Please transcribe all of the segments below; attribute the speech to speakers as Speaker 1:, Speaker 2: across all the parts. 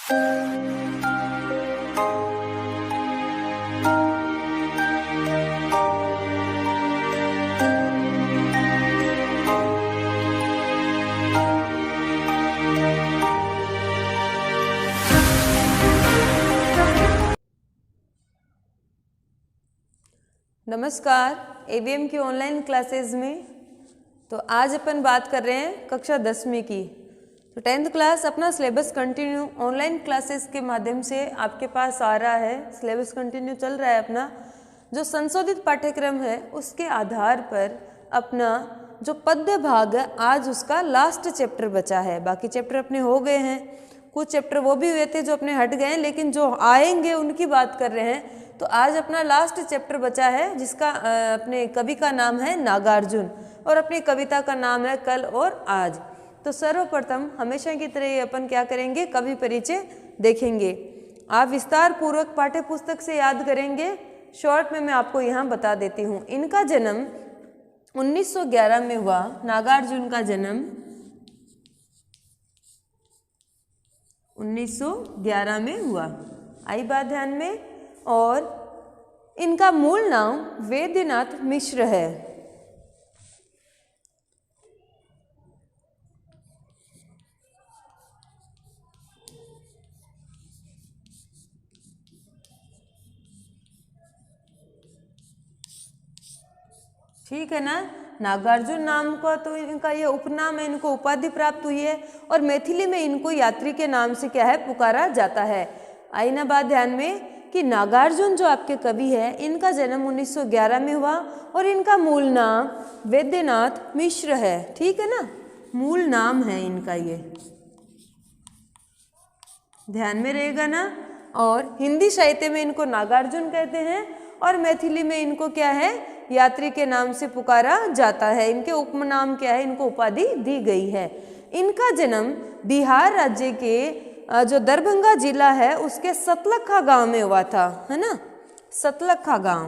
Speaker 1: नमस्कार, एवीएम की online classes में तो आज अपन बात कर रहे हैं कक्षा 10वीं की। तो 10th क्लास अपना सिलेबस कंटिन्यू ऑनलाइन क्लासेस के माध्यम से आपके पास आ रहा है। सिलेबस कंटिन्यू चल रहा है अपना। जो संशोधित पाठ्यक्रम है उसके आधार पर अपना जो पद्य भाग है आज उसका लास्ट चैप्टर बचा है। बाकी चैप्टर अपने हो गए हैं, कुछ चैप्टर वो भी हुए थे जो अपने हट गए हैं, लेकिन जो आएंगे उनकी बात कर रहे हैं। तो आज अपना लास्ट चैप्टर बचा है जिसका अपने कवि का नाम है नागार्जुन और अपनी कविता का नाम है कल और आज। तो सर्वप्रथम हमेशा की तरह ये अपन क्या करेंगे, कवि परिचय देखेंगे। आप विस्तार पूर्वक पाठ्य पुस्तक से याद करेंगे। शॉर्ट में मैं आपको यहाँ बता देती हूँ। इनका जन्म 1911 में हुआ। नागार्जुन का जन्म 1911 में हुआ। आई बात ध्यान में। और इनका मूल नाम वैद्यनाथ मिश्र है। ठीक है ना। नागार्जुन नाम का तो इनका ये उपनाम है, इनको उपाधि प्राप्त हुई है और मैथिली में इनको यात्री के नाम से क्या है पुकारा जाता है। आई ना बात ध्यान में कि नागार्जुन जो आपके कवि है इनका जन्म 1911 में हुआ और इनका मूल नाम वैद्यनाथ मिश्र है। ठीक है ना, मूल नाम है इनका, ये ध्यान में रहेगा ना। और हिंदी साहित्य में इनको नागार्जुन कहते हैं और मैथिली में इनको क्या है यात्री के नाम से पुकारा जाता है। इनके उपनाम क्या है, इनको उपाधि दी गई है। इनका जन्म बिहार राज्य के जो दरभंगा जिला है उसके सतलखा गांव में हुआ था, है ना। सतलखा गांव,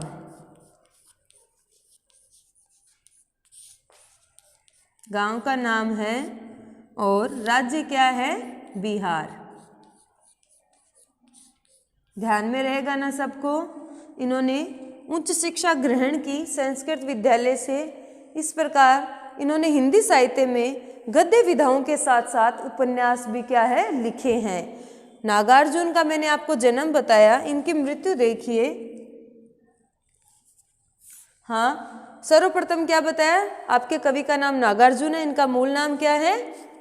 Speaker 1: गांव का नाम है और राज्य क्या है बिहार। ध्यान में रहेगा ना सबको। इन्होंने उच्च शिक्षा ग्रहण की संस्कृत विद्यालय से। इस प्रकार इन्होंने हिंदी साहित्य में गद्य विधाओं के साथ साथ उपन्यास भी क्या है लिखे हैं। नागार्जुन का मैंने आपको जन्म बताया, इनकी मृत्यु देखिए। हाँ, सर्वप्रथम क्या बताया, आपके कवि का नाम नागार्जुन है, इनका मूल नाम क्या है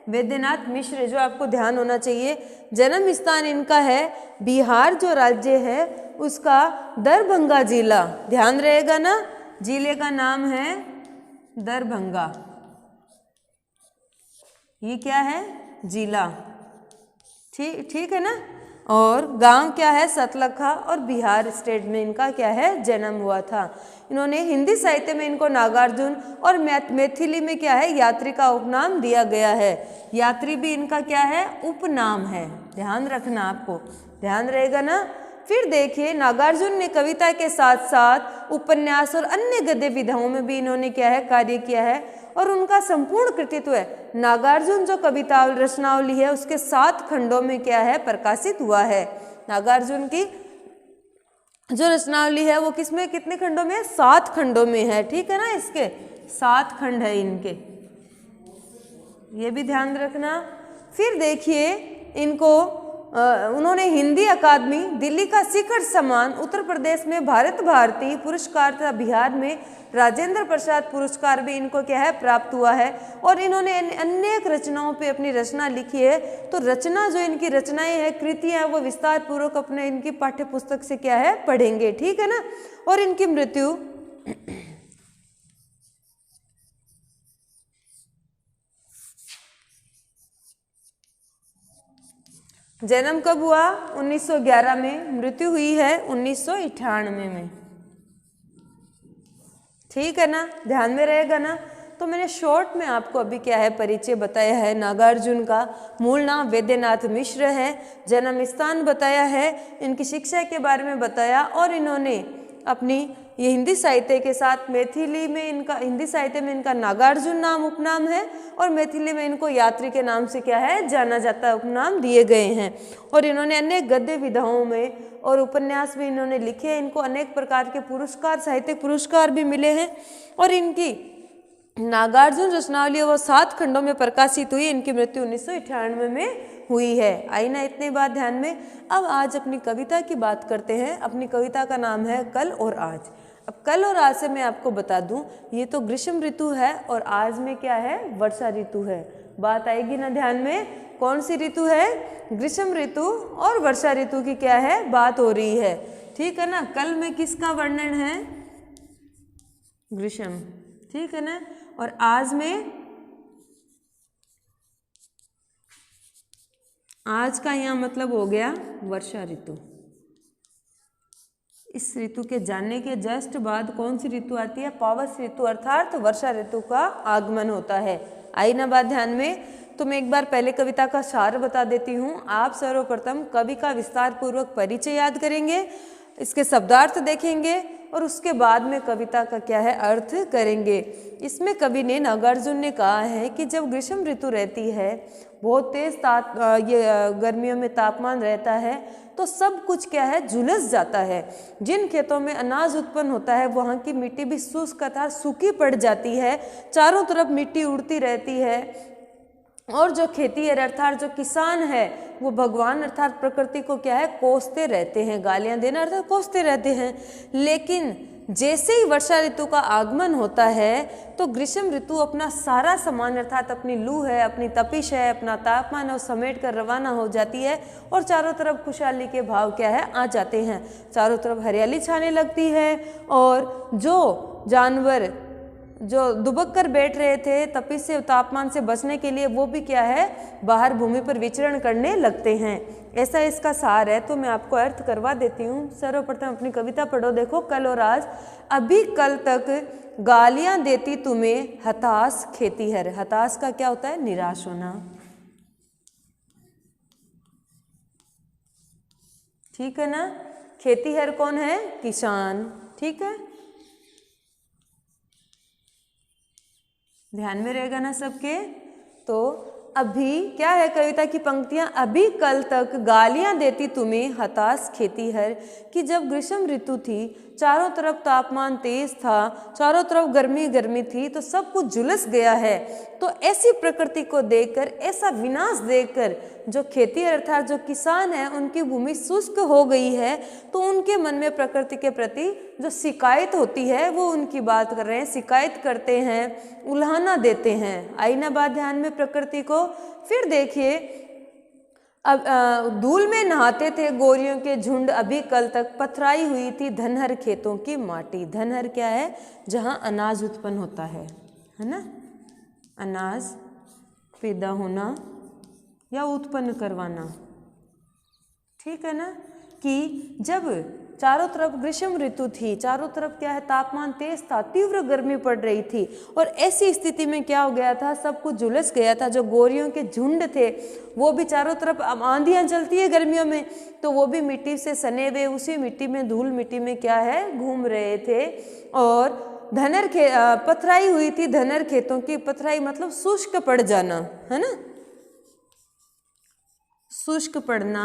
Speaker 1: वैद्यनाथ मिश्र, जो आपको ध्यान होना चाहिए। जन्म स्थान इनका है बिहार जो राज्य है उसका दरभंगा जिला। ध्यान रहेगा ना, जिले का नाम है दरभंगा। ये क्या है जिला। ठीक है ना। और गांव क्या है सतलखा और बिहार स्टेट में इनका क्या है जन्म हुआ था। इन्होंने हिंदी साहित्य में इनको नागार्जुन और मैथिली में क्या है यात्री का उपनाम दिया गया है। यात्री भी इनका क्या है उपनाम है, ध्यान रखना, आपको ध्यान रहेगा ना। फिर देखिए नागार्जुन ने कविता के साथ साथ उपन्यास और अन्य गद्य विधाओं में भी इन्होंने क्या है कार्य किया है और उनका संपूर्ण कृतित्व है नागार्जुन जो कविता रचनावली है उसके 7 खंडों में क्या है प्रकाशित हुआ है। नागार्जुन की जो रचनावली है वो किसमें कितने खंडों में 7 खंडों में है। ठीक है ना, इसके 7 खंड है इनके, ये भी ध्यान रखना। फिर देखिए इनको उन्होंने हिंदी अकादमी, दिल्ली का शिखर सम्मान, उत्तर प्रदेश में भारत भारती पुरस्कार तथा बिहार में राजेंद्र प्रसाद पुरस्कार भी इनको क्या है प्राप्त हुआ है। और इन्होंने अनेक रचनाओं पे अपनी रचना लिखी है। तो रचना जो इनकी रचनाएं हैं कृतियां वो विस्तार पूर्वक अपने इनकी पाठ्य पुस्तक से क्या है पढ़ेंगे। ठीक है ना। और इनकी मृत्यु जन्म कब हुआ 1911 में, मृत्यु हुई है 1998 में। ठीक है ना, ध्यान में रहेगा ना। तो मैंने शॉर्ट में आपको अभी क्या है परिचय बताया है नागार्जुन का। मूल नाम वैद्यनाथ मिश्र है, जन्म स्थान बताया है, इनकी शिक्षा के बारे में बताया और इन्होंने अपनी ये हिंदी साहित्य के साथ मैथिली में इनका, हिंदी साहित्य में इनका नागार्जुन नाम उपनाम है और मैथिली में इनको यात्री के नाम से क्या है जाना जाता है, उपनाम दिए गए हैं। और इन्होंने अनेक गद्य विधाओं में और उपन्यास भी इन्होंने लिखे हैं। इनको अनेक प्रकार के पुरस्कार, साहित्यिक पुरस्कार भी मिले हैं। और इनकी नागार्जुन रचनावली वो 7 खंडों में प्रकाशित हुई। इनकी मृत्यु 1998 में हुई है। आई ना इतनी बात ध्यान में। अब आज अपनी कविता की बात करते हैं। अपनी कविता का नाम है कल और आज। अब कल और आज से मैं आपको बता दूं, ये तो ग्रीष्म ऋतु है और आज में क्या है, वर्षा ऋतु है। बात आएगी ना ध्यान में, कौन सी ऋतु है, ग्रीष्म ऋतु और वर्षा ऋतु की क्या है बात हो रही है, ठीक है ना। कल में किसका वर्णन है, ग्रीष्म, ठीक है ना। और आज में, आज का यहाँ मतलब हो गया वर्षा ऋतु। इस ऋतु के जानने के जस्ट बाद कौन सी ऋतु आती है, पावस ऋतु, अर्थात वर्षा ऋतु का आगमन होता है। आई ना बात ध्यान में। तो मैं एक बार पहले कविता का सार बता देती हूँ। आप सर्वप्रथम कवि का विस्तार पूर्वक परिचय याद करेंगे, इसके शब्दार्थ देखेंगे और उसके बाद में कविता का क्या है अर्थ करेंगे। इसमें कवि ने, नागार्जुन ने कहा है कि जब ग्रीष्म ऋतु रहती है, बहुत तेज गर्मियों में तापमान रहता है, तो सब कुछ क्या है झुलस जाता है। जिन खेतों में अनाज उत्पन्न होता है वहाँ की मिट्टी भी शुष्क तथा सूखी पड़ जाती है, चारों तरफ मिट्टी उड़ती रहती है। और जो खेती है अर्थात जो किसान है वो भगवान अर्थात प्रकृति को क्या है कोसते रहते हैं, गालियां देना अर्थात कोसते रहते हैं। लेकिन जैसे ही वर्षा ऋतु का आगमन होता है तो ग्रीष्म ऋतु अपना सारा सामान अर्थात अपनी लू है, अपनी तपिश है, अपना तापमान है, समेट कर रवाना हो जाती है और चारों तरफ खुशहाली के भाव क्या है आ जाते हैं। चारों तरफ हरियाली छाने लगती है और जो जानवर जो दुबक कर बैठ रहे थे तपिश से, तापमान से बचने के लिए, वो भी क्या है बाहर भूमि पर विचरण करने लगते हैं। ऐसा इसका सार है। तो मैं आपको अर्थ करवा देती हूँ। सर्वप्रथम अपनी कविता पढ़ो, देखो। कल और आज, अभी कल तक गालियां देती तुम्हें हताश खेतीहर। हताश का क्या होता है, निराश होना, ठीक है ना। खेतीहर कौन है, किसान, ठीक है, ध्यान में रहेगा ना सबके। तो अभी क्या है कविता की पंक्तियां, अभी कल तक गालियां देती तुम्हें हताश खेतीहर, कि जब ग्रीष्म ऋतु थी, चारों तरफ तापमान तेज था, चारों तरफ गर्मी गर्मी थी, तो सब कुछ झुलस गया है। तो ऐसी प्रकृति को देखकर, ऐसा विनाश देखकर जो खेती अर्थात जो किसान है उनकी भूमि शुष्क हो गई है, तो उनके मन में प्रकृति के प्रति जो शिकायत होती है वो उनकी बात कर रहे हैं, शिकायत करते हैं, उल्हाना देते हैं। आई ना बात ध्यान में प्रकृति को। फिर देखिए, अब धूल में नहाते थे गोरियों के झुंड, अभी कल तक पथराई हुई थी धनहर खेतों की माटी। धनहर क्या है, जहाँ अनाज उत्पन्न होता है ना, अनाज पैदा होना या उत्पन्न करवाना, ठीक है ना। कि जब चारों तरफ ग्रीष्म ऋतु थी, चारों तरफ क्या है तापमान तेज था, तीव्र गर्मी पड़ रही थी, और ऐसी स्थिति में क्या हो गया था, सब कुछ झुलस गया था। जो गोरियों के झुंड थे वो भी चारों तरफ, आंधियां चलती है गर्मियों में, तो वो भी मिट्टी से सने हुए उसी मिट्टी में, धूल मिट्टी में क्या है घूम रहे थे। और धनहर पथराई हुई थी धनहर खेतों की। पथराई मतलब शुष्क पड़ जाना, है ना, शुष्क पड़ना।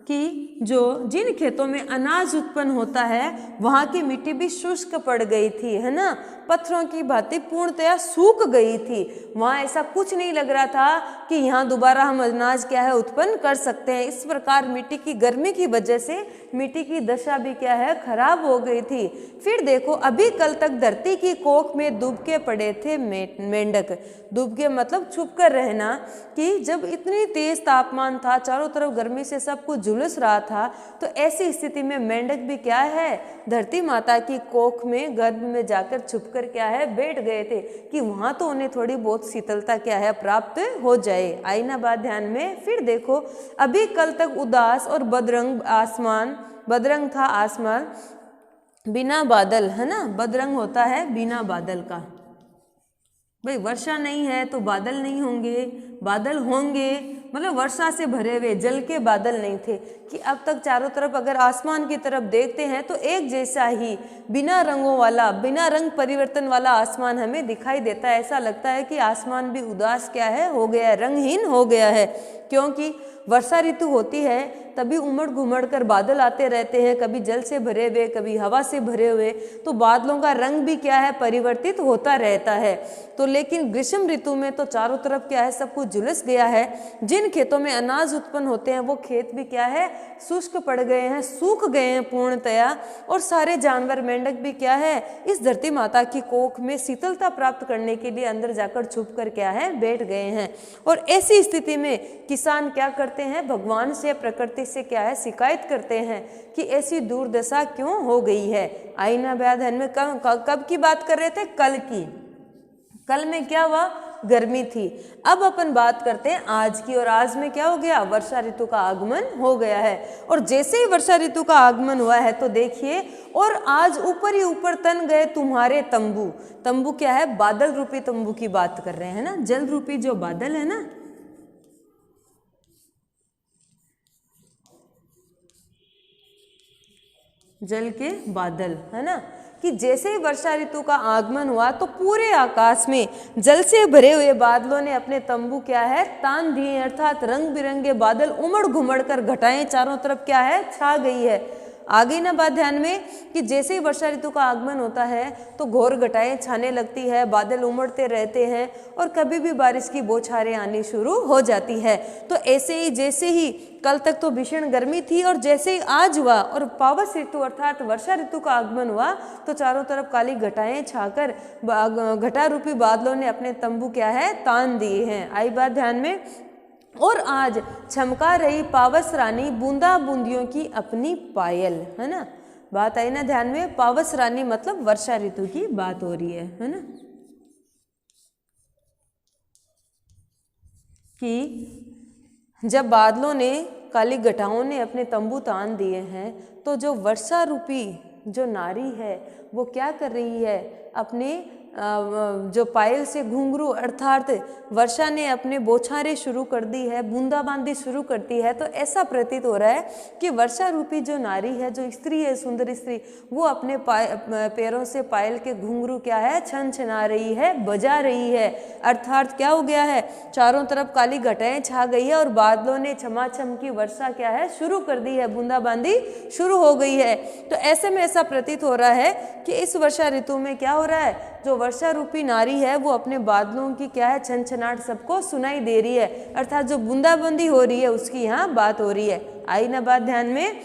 Speaker 1: कि जो जिन खेतों में अनाज उत्पन्न होता है वहाँ की मिट्टी भी शुष्क पड़ गई थी, है ना, पत्थरों की भांति पूर्णतया सूख गई थी। वहाँ ऐसा कुछ नहीं लग रहा था कि यहाँ दोबारा हम अनाज क्या है उत्पन्न कर सकते हैं। इस प्रकार मिट्टी की गर्मी की वजह से मिट्टी की दशा भी क्या है खराब हो गई थी। फिर देखो, अभी कल तक धरती की कोख में दुबके पड़े थे मेंढक। दुबके मतलब छुप कर रहना, कि जब इतनी तेज तापमान था, चारों तरफ गर्मी से सब कुछ झुलस रहा था, तो ऐसी स्थिति में मेंढक भी क्या है धरती माता की कोख में, गर्भ में जाकर छुपकर क्या है बैठ गए थे, कि वहां तो उन्हें थोड़ी बहुत शीतलता क्या है प्राप्त हो जाए। आई ना बात ध्यान में। फिर देखो, अभी कल तक उदास और बदरंग आसमान, बदरंग था आसमान, बिना बादल, है ना, बदरंग होता है बिना बादल का। भाई वर्षा नहीं है तो बादल नहीं होंगे, बादल होंगे, मतलब वर्षा से भरे हुए जल के बादल नहीं थे, कि अब तक चारों तरफ अगर आसमान की तरफ देखते हैं तो एक जैसा ही बिना रंगों वाला, बिना रंग परिवर्तन वाला आसमान हमें दिखाई देता है। ऐसा लगता है कि आसमान भी उदास क्या है, हो गया है, रंगहीन हो गया है, क्योंकि वर्षा ऋतु होती है तभी उमड़ घुमड़ कर बादल आते रहते हैं, कभी जल से भरे हुए, कभी हवा से भरे हुए, तो बादलों का रंग भी क्या है, परिवर्तित होता रहता है। तो लेकिन ग्रीष्म ऋतु में तो चारों तरफ क्या है, सब कुछ झुलस गया है। जिन खेतों में अनाज उत्पन्न होते हैं वो खेत भी क्या है, शुष्क पड़ गए हैं, सूख गए हैं पूर्णतया, और सारे जानवर, मेंढक भी क्या है, इस धरती माता की कोख में शीतलता प्राप्त करने के लिए अंदर जाकर छुप कर क्या है, बैठ गए हैं। और ऐसी स्थिति में किसान क्या करते हैं, भगवान से, प्रकृति से क्या है, शिकायत करते हैं कि ऐसी दुर्दशा क्यों हो गई है। आईना व्याधन में कब की बात कर रहे थे, कल की। कल में क्या हुआ, गर्मी थी। अब अपन बात करते हैं आज की, और आज में क्या हो गया, वर्षा ऋतु का आगमन हो गया है। और जैसे ही वर्षा ऋतु का आगमन हुआ है तो देखिए, और आज ऊपर ही ऊपर तन गए तुम्हारे तंबू। तंबू क्या है, बादल रूपी तंबू की बात कर रहे हैं ना, जल रूपी जो बादल है ना, जल के बादल है ना, कि जैसे ही वर्षा ऋतु का आगमन हुआ तो पूरे आकाश में जल से भरे हुए बादलों ने अपने तंबू क्या है, तान दिए, अर्थात रंग बिरंगे बादल उमड़ घुमड़ कर घटाएं चारों तरफ क्या है, छा गई है। आ गई ना बात ध्यान में, कि जैसे ही वर्षा ऋतु का आगमन होता है तो घोर घटाएं छाने लगती है, बादल उमड़ते रहते हैं, और कभी भी बारिश की बौछारें आनी शुरू हो जाती है। तो ऐसे ही जैसे ही कल तक तो भीषण गर्मी थी, और जैसे ही आज हुआ और पावस ऋतु अर्थात वर्षा ऋतु का आगमन हुआ तो चारों तरफ काली घटाएं छाकर घटा रूपी बादलों ने अपने तंबू क्या है, तान दिए हैं। आई बात ध्यान में। और आज चमका रही पावस रानी बूंदा बूंदियों की अपनी पायल, है ना, बात आई ना ध्यान में। पावस रानी मतलब वर्षा ऋतु की बात हो रही है ना, कि जब बादलों ने, काली घटाओं ने अपने तंबू तान दिए हैं, तो जो वर्षा रूपी जो नारी है वो क्या कर रही है, अपने जो पायल से घुंघरू अर्थात वर्षा ने अपने बौछारें शुरू कर दी है, बूंदाबांदी शुरू करती है। तो ऐसा प्रतीत हो रहा है कि वर्षा रूपी जो नारी है, जो स्त्री है, सुंदर स्त्री, वो अपने पैरों से पायल के घुंघरू क्या है, छन छना रही है, बजा रही है। अर्थात क्या हो गया है, चारों तरफ काली घटाएं छा गई है और बादलों ने छमाछम की वर्षा क्या है, शुरू कर दी है, बूंदाबांदी शुरू हो गई है। तो ऐसे में ऐसा प्रतीत हो रहा है कि इस वर्षा ऋतु में क्या हो रहा है, जो वर्षा रूपी नारी है वो अपने बादलों की क्या है, छनछनाहट सबको सुनाई दे रही है, अर्थात जो बूंदाबांदी हो रही है उसकी यहाँ बात हो रही है। आई ना बात ध्यान में।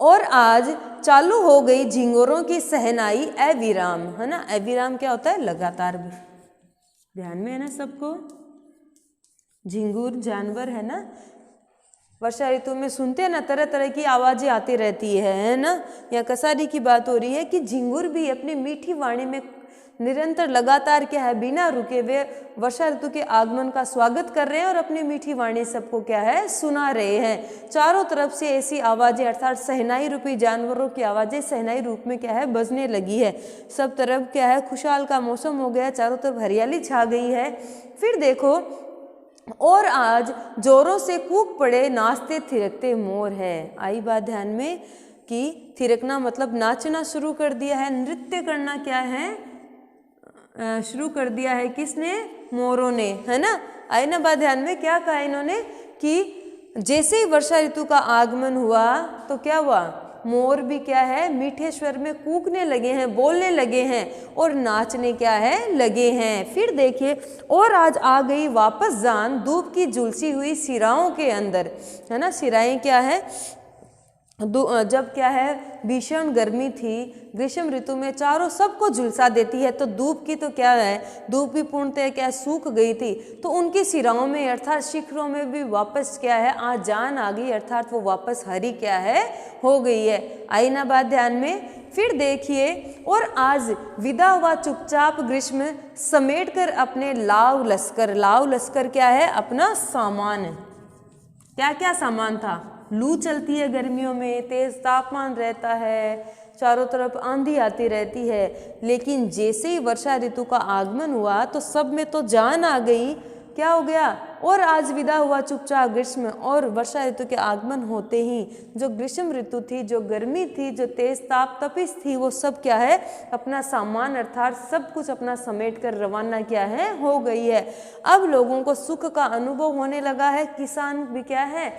Speaker 1: और आज चालू हो गई झिंगोरों की सहनाई अविराम, है ना। अविराम क्या होता है, लगातार। ध्यान में है ना सबको, झिंगुर जानवर है ना, वर्षा ऋतु में सुनते हैं ना, तरह तरह की आवाजें आती रहती है ना। यहाँ कसारी की बात हो रही है कि झिंगुर भी अपनी मीठी वाणी में निरंतर लगातार क्या है, बिना रुके वे वर्षा ऋतु के आगमन का स्वागत कर रहे हैं और अपनी मीठी वाणी सबको क्या है, सुना रहे हैं। चारों तरफ से ऐसी आवाजें अर्थात सहनाई रूपी जानवरों की आवाजें सहनाई रूप में क्या है, बजने लगी है। सब तरफ क्या है, खुशहाल का मौसम हो गया, चारों तरफ हरियाली छा गई है। फिर देखो, और आज जोरों से कूक पड़े नाचते थिरकते मोर है। आई बात ध्यान में कि थिरकना मतलब नाचना शुरू कर दिया है, नृत्य करना क्या है, शुरू कर दिया है। किसने, मोरों ने, है ना। आई ना बात ध्यान में। क्या कहा इन्होंने कि जैसे ही वर्षा ऋतु का आगमन हुआ तो क्या हुआ, मोर भी क्या है, मीठे स्वर में कूकने लगे हैं, बोलने लगे हैं और नाचने क्या है, लगे हैं। फिर देखिए, और आज आ गई वापस जान धूप की झुलसी हुई सिराओं के अंदर, है ना। सिराएं क्या है, जब क्या है, भीषण गर्मी थी, ग्रीष्म ऋतु में चारों सबको झुलसा देती है, तो धूप की तो क्या है, धूप भी पूर्णतः क्या सूख गई थी, तो उनकी सिराओं में अर्थात शिखरों में भी वापस क्या है, आज जान आ गई, अर्थात वो वापस हरी क्या है, हो गई है। आई ना बात ध्यान में। फिर देखिए, और आज विदा हुआ चुपचाप ग्रीष्म समेट कर अपने लाव लश्कर क्या है, अपना सामान। क्या क्या सामान था, लू चलती है गर्मियों में, तेज तापमान रहता है, चारों तरफ आंधी आती रहती है, लेकिन जैसे ही वर्षा ऋतु का आगमन हुआ तो सब में तो जान आ गई, क्या हो गया, और आज विदा हुआ चुपचाप ग्रीष्म, और वर्षा ऋतु के आगमन होते ही जो ग्रीष्म ऋतु थी, जो गर्मी थी, जो तेज ताप तपिश थी, वो सब क्या है अपना सामान अर्थात सब कुछ अपना समेट कर रवाना क्या है हो गई है। अब लोगों को सुख का अनुभव होने लगा है। किसान भी क्या है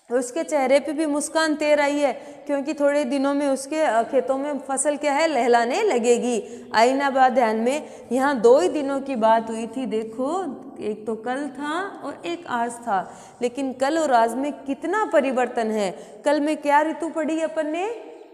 Speaker 1: उसके चेहरे पे भी मुस्कान तेर आई है, क्योंकि थोड़े दिनों में उसके खेतों में फसल क्या है लहलाने लगेगी। आई ना बात ध्यान में, यहाँ 2 ही दिनों की बात हुई थी। देखो एक तो कल था और एक आज था, लेकिन कल और आज में कितना परिवर्तन है। कल में क्या ऋतु पढ़ी अपन ने,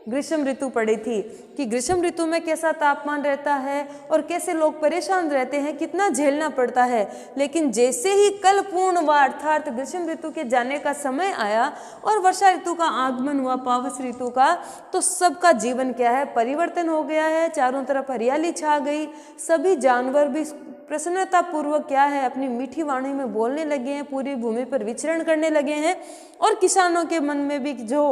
Speaker 1: ग्रीष्म ऋतु पढ़ी थी कि ग्रीष्म ऋतु में कैसा तापमान रहता है और कैसे लोग परेशान रहते हैं, कितना झेलना पड़ता है। लेकिन जैसे ही कल पूर्ण हुआ अर्थात ग्रीष्म ऋतु के जाने का समय आया और वर्षा ऋतु का आगमन हुआ, पावस ऋतु का, तो सबका जीवन क्या है परिवर्तन हो गया है। चारों तरफ हरियाली छा गई, सभी जानवर भी प्रसन्नता पूर्वक क्या है अपनी मीठी वाणी में बोलने लगे हैं, पूरी भूमि पर विचरण करने लगे हैं, और किसानों के मन में भी जो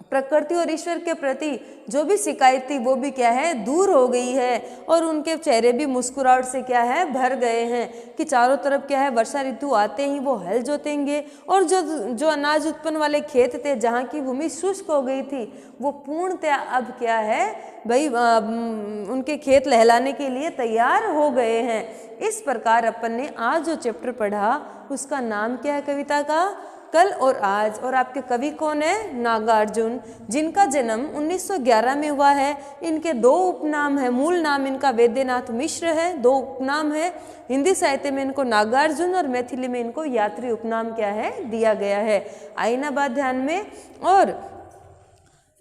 Speaker 1: प्रकृति और ईश्वर के प्रति जो भी शिकायत थी वो भी क्या है दूर हो गई है, और उनके चेहरे भी मुस्कुराहट से क्या है भर गए हैं कि चारों तरफ क्या है वर्षा ऋतु आते ही वो हल जोतेंगे, और जो अनाज उत्पन्न वाले खेत थे जहाँ की भूमि शुष्क हो गई थी वो पूर्णतया अब क्या है भाई उनके खेत लहलाने के लिए तैयार हो गए हैं। इस प्रकार अपन ने आज जो चैप्टर पढ़ा उसका नाम क्या है कविता का, कल और आज। और आपके कवि कौन है, नागार्जुन, जिनका जन्म 1911 में हुआ है। इनके 2 उपनाम है, मूल नाम इनका वैद्यनाथ मिश्र है, 2 उपनाम है। हिंदी साहित्य में इनको नागार्जुन और मैथिली में इनको यात्री उपनाम क्या है दिया गया है। आईना बात ध्यान में। और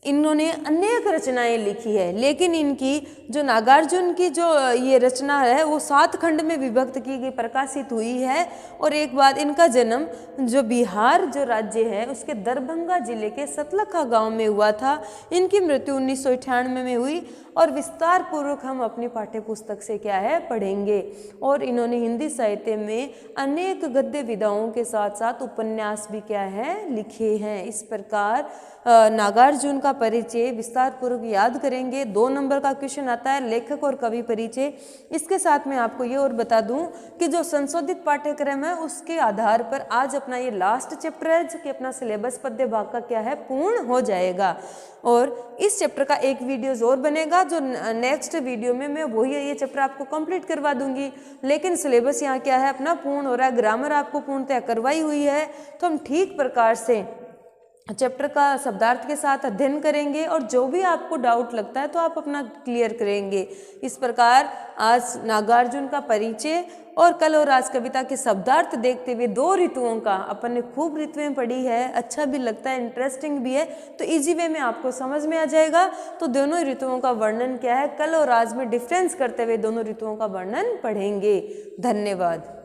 Speaker 1: इन्होंने अनेक रचनाएं लिखी है, लेकिन इनकी जो नागार्जुन की जो ये रचना है वो 7 खंड में विभक्त की गई, प्रकाशित हुई है। और एक बात, इनका जन्म जो बिहार जो राज्य है उसके दरभंगा जिले के सतलखा गांव में हुआ था। इनकी मृत्यु 1998 में हुई, और विस्तार पूर्वक हम अपनी पाठ्य पुस्तक से क्या है पढ़ेंगे। और इन्होंने हिंदी साहित्य में अनेक गद्य विधाओं के साथ साथ उपन्यास भी क्या है लिखे हैं। इस प्रकार नागार्जुन का परिचय विस्तार पूर्वक याद करेंगे। 2 नंबर का क्वेश्चन आता है लेखक और कवि परिचय। इसके साथ में आपको ये और बता दूं कि जो संशोधित पाठ्यक्रम है उसके आधार पर आज अपना ये लास्ट चैप्टर है जो कि अपना सिलेबस पद्य भाग का क्या है पूर्ण हो जाएगा। और इस चैप्टर का एक वीडियोज और बनेगा जो नेक्स्ट वीडियो में मैं वही ये चैप्टर आपको कंप्लीट करवा दूंगी। लेकिन सिलेबस यहाँ क्या है अपना पूर्ण हो रहा है, ग्रामर आपको पूर्णतः करवाई हुई है, तो हम ठीक प्रकार से चैप्टर का शब्दार्थ के साथ अध्ययन करेंगे, और जो भी आपको डाउट लगता है तो आप अपना क्लियर करेंगे। इस प्रकार आज नागार्जुन का परिचय और कल और आज कविता के शब्दार्थ देखते हुए 2 ऋतुओं का अपन ने खूब ऋतुएं पढ़ी है, अच्छा भी लगता है, इंटरेस्टिंग भी है, तो इजी वे में आपको समझ में आ जाएगा। तो दोनों ऋतुओं का वर्णन क्या है कल और आज में डिफरेंस करते हुए दोनों ऋतुओं का वर्णन पढ़ेंगे। धन्यवाद।